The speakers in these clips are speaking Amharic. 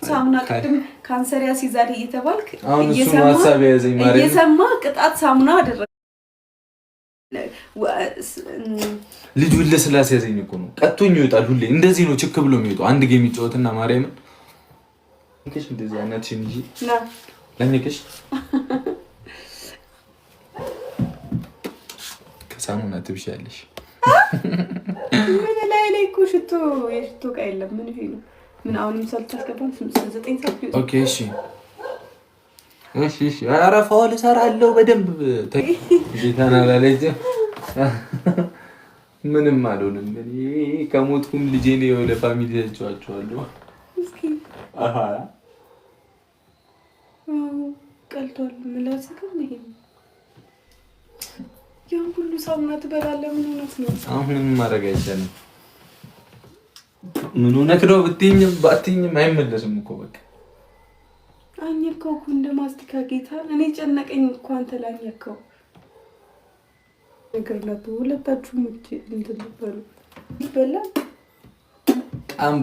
ሳሙና ቅድም ካንሰር ያስይዛል እየተባልክ እየሰማ ቅጣት ሳሙና አደረገ። ልጁ ለስላሴ ያዘኝ እኮ ነው። ቀጥቶኝ ይወጣል ሁሌ እንደዚህ ነው ችክ ብሎ የሚወጣው። አንድ ጌም ይጫወትና ማርያምን እንከሽ እንደዚህ አይነትሽን እንጂ ለኔከሽ ከሳሙና ትብሻለሽ። ምን ላይ እኮ ሽቶ የሽቶ ዕቃ የለም። ምን ይሄ ነው? ምን አሁንም ሰልት አስገባን 9 ሰዓት። ኦኬ እሺ እሺ ኧረ ፋውል እሰራለሁ በደንብ ጌታና ላለች ምንም አልሆንም። እኔ ከሞትኩም ልጄ ነው የወለ ፋሚሊ ተጫዋቸዋለሁ። እስኪ አሃ ቀልቷል። ምላስከም ይሄ ያን ሁሉ ሳሙና ትበላለህ። ምን ሆነህ ነው? አሁን ማድረግ አይቻልም። ምን ሆነህ ነው ብትይኝም ባትይኝም አይመለስም እኮ በቃ አኝከው እንደ ማስቲካ ጌታ እኔ ጨነቀኝ እኮ አንተ ላኝከው ነገር ለቱ ሁለታችሁም እንትልበሉ ይበላል።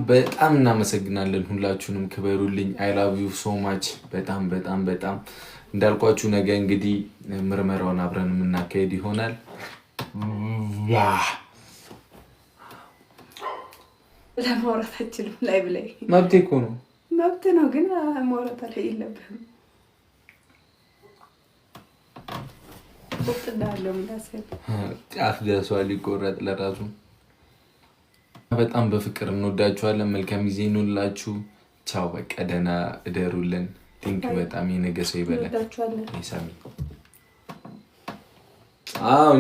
በጣም እናመሰግናለን። ሁላችሁንም ክበሩልኝ። አይ ላቭ ዩ ሶ ማች። በጣም በጣም በጣም እንዳልኳችሁ ነገ እንግዲህ ምርመራውን አብረን የምናካሄድ ይሆናል። ለማውራት አችልም ላይ ብላይ መብቴ እኮ ነው። መብት ነው ግን ማውራት የለብህም። ወጥዳለው ምናሰብ ጫፍ ደርሷል ሊቆረጥ ለራሱ። በጣም በፍቅር እንወዳችኋለን። መልካም ጊዜ እንውላችሁ። ቻው በቃ ደህና እደሩልን። ቲንክ በጣም የነገ ሰው ይበላል። ይሳሚ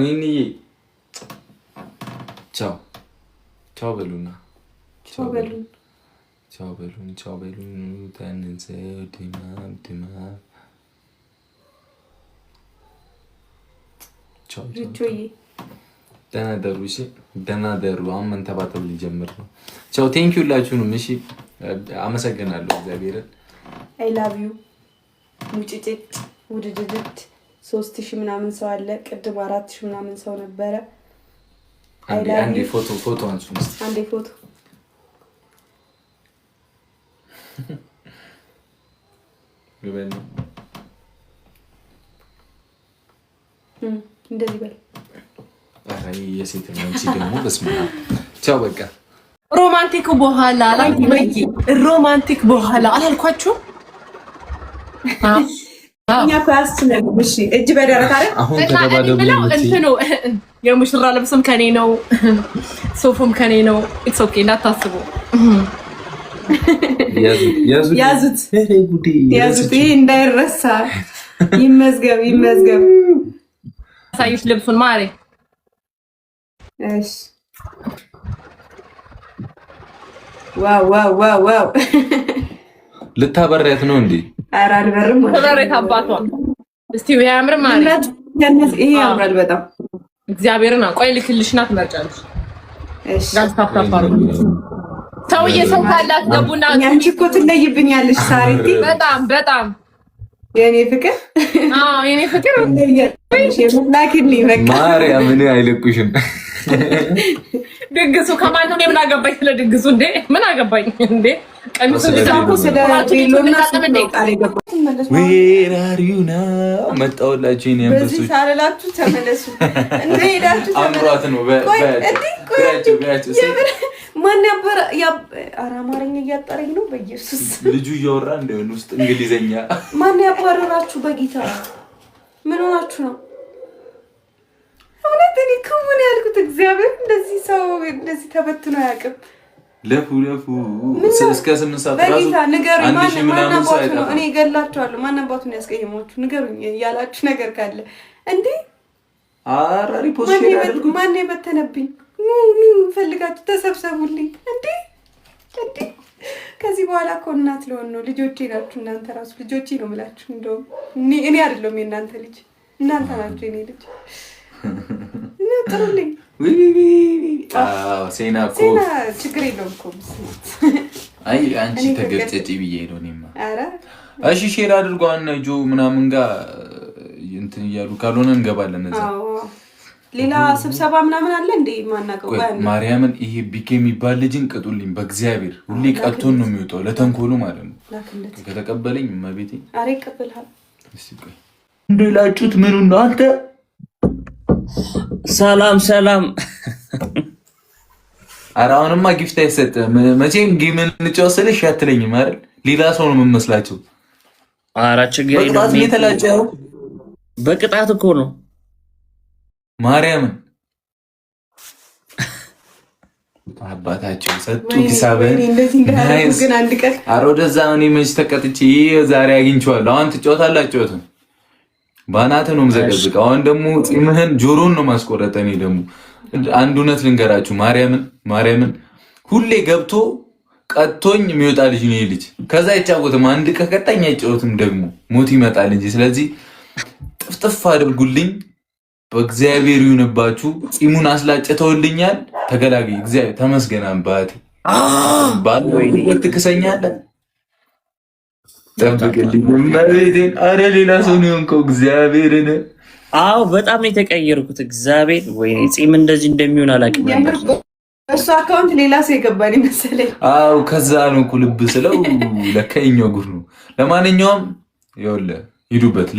ኒኒ ቻው ቻው በሉና ቻው በሉን ቻው በሉን ቻው በሉን። ተንንሰው ድማም ቻው ቻው ደህና ደሩ። እሺ ደህና ደሩ። አሁን መንተባተብ ሊጀምር ነው። ቻው ቴንክ ዩ ሁላችሁንም። እሺ አመሰግናለሁ። እግዚአብሔርን አይ ላቭ ዩ ሙጭጭጭ ውድድድድ 3000 ምናምን ሰው አለ። ቅድም 4000 ምናምን ሰው ነበረ። አንዴ ፎቶ አንሱ። አንዴ ፎቶ ይበል እንደዚህ በል። አይ የሴት ነው እንጂ ደግሞ በስመ አብ። ቻው በቃ ሮማንቲክ በኋላ ላይ ሮማንቲክ በኋላ አላልኳችሁ? እኛ ኳስ ነው። እሺ እጅ በደረታ አይደል? አሁን ተደባደቡ እንትኑ የሙሽራ ልብስም ከኔ ነው፣ ሶፉም ከኔ ነው። ኢትስ ኦኬ እንዳታስቡ። ያዙት ይሄ እንዳይረሳ። ይመዝገብ። ሳይሽ ልብሱን ማሬ። እሺ ዋው ልታበሪያት ነው እንዴ? ኧረ አልበርም። ተበሬት አባቷ እስቲ ያምር ማለት ይሄ ያምራል በጣም እግዚአብሔርን። ቆይ ልክልሽና ትመርጫለሽ። እሺ ጋስታፋፋሩ ሰውዬ ሰው ካላት ገቡና አንቺ እኮ ትለይብኛለሽ ሳሪቲ። በጣም የኔ ፍቅር የኔ ፍቅር ላኪልኝ በቃ ማርያም። እኔ አይለቁሽም። ድግሱ ከማን ነው? ምን አገባኝ ስለ ድግሱ እንዴ? ምን አገባኝ እንዴ? ቀሚሱ ለታውቁ ስለ ቤሎና Where are you now? መጣውላችሁ እኔ አንበሶች በዚህ ሳላላችሁ ተመለሱ። እንዴ ሄዳችሁ አምሯት ነው በያችሁ ማን ያበረ አማርኛ እያጠረኝ ነው። በኢየሱስ ልጁ እያወራ እንደሆነ ውስጥ እንግሊዘኛ ማን ያባረራችሁ? በጌታ ምን ሆናችሁ ነው? እውነት እኔ ከምን ያልኩት እግዚአብሔር እንደዚህ ሰው እንደዚህ ተበትኖ አያውቅም። ለፉ እስከ 8 ሰዓት ራሱ በጌታ ንገሩኝ። ማን አባቱ ነው? እኔ እገላችኋለሁ። ማን አባቱ ነው ያስቀየማችሁ? ንገሩኝ ያላችሁ ነገር ካለ እንዴ ሪፖርት ያደርጉ። ማን የበተነብኝ? ኑ ፈልጋችሁ ተሰብሰቡልኝ። እንዴ ከዚህ በኋላ እኮ እናት ልሆን ነው። ልጆቼ ናችሁ እናንተ። ራሱ ልጆቼ ነው የምላችሁ። እንደውም እኔ አይደለሁም የእናንተ ልጅ፣ እናንተ ናችሁ የኔ ልጅ። ጥሩልኝ። ሴና ችግር የለውም እኮ አይ አንቺ ተገጨጪ ብዬ ነው እኔማ። እሺ ሼር አድርጓን ጆ ምናምን ጋር እንትን እያሉ ካልሆነ እንገባለን እዛ። ሌላ ስብሰባ ምናምን አለ እንዴ? ማናቀው ማርያምን ይሄ ቢኬ የሚባል ልጅን ቅጡልኝ በእግዚአብሔር። ሁሌ ቀጥቶን ነው የሚወጣው ለተንኮሉ ማለት ነው። ከተቀበለኝ መቤቴ አሬ ይቀበልሃል። እንደላጩት ምኑ ነው አንተ? ሰላም ሰላም። ኧረ አሁንማ ጊፍት አይሰጥም። መቼም ጌም እንጫወት አትለኝም አይደል? ሌላ ሰው ነው የምመስላቸው። ኧረ ችግር የለም። በቅጣት እኮ ነው ማርያምን አባታቸው ሰጡ ሂሳብህን። ኧረ ወደዛ እኔ መች ተቀጥቼ ዛሬ አግኝቼዋለሁ። አሁን ትጫወታላችሁ። ጨዋታ ባናትህ ነው የምዘቀዝቀው። አሁን ደግሞ ፂምህን ጆሮን ነው ማስቆረጠ። እኔ ደግሞ አንድ እውነት ልንገራችሁ ማርያምን ሁሌ ገብቶ ቀጥቶኝ የሚወጣ ልጅ ነው ይሄ ልጅ። ከዛ አይጫወትም። አንድ ከቀጣኝ አይጫወትም። ደግሞ ሞት ይመጣል እንጂ። ስለዚህ ጥፍጥፍ አድርጉልኝ በእግዚአብሔር ይሁንባችሁ። ፂሙን አስላጭተውልኛል። ተገላገይ እግዚአብሔር ተመስገን። አባቴ ባልወት ትክሰኛለህ። ጠብቅልኝ መቤቴን። አረ ሌላ ሰው ነው የሆንከው እግዚአብሔርን። አዎ በጣም ነው የተቀየርኩት እግዚአብሔር። ወይኔ ፂም እንደዚህ እንደሚሆን አላውቅም ነበር። እሱ አካውንት ሌላ ሰው የገባኝ መሰለኝ። አዎ ከዛ ነው እኮ ልብ ስለው ለካ የኛው ጉድ ነው። ለማንኛውም ይኸውልህ ሂዱበት።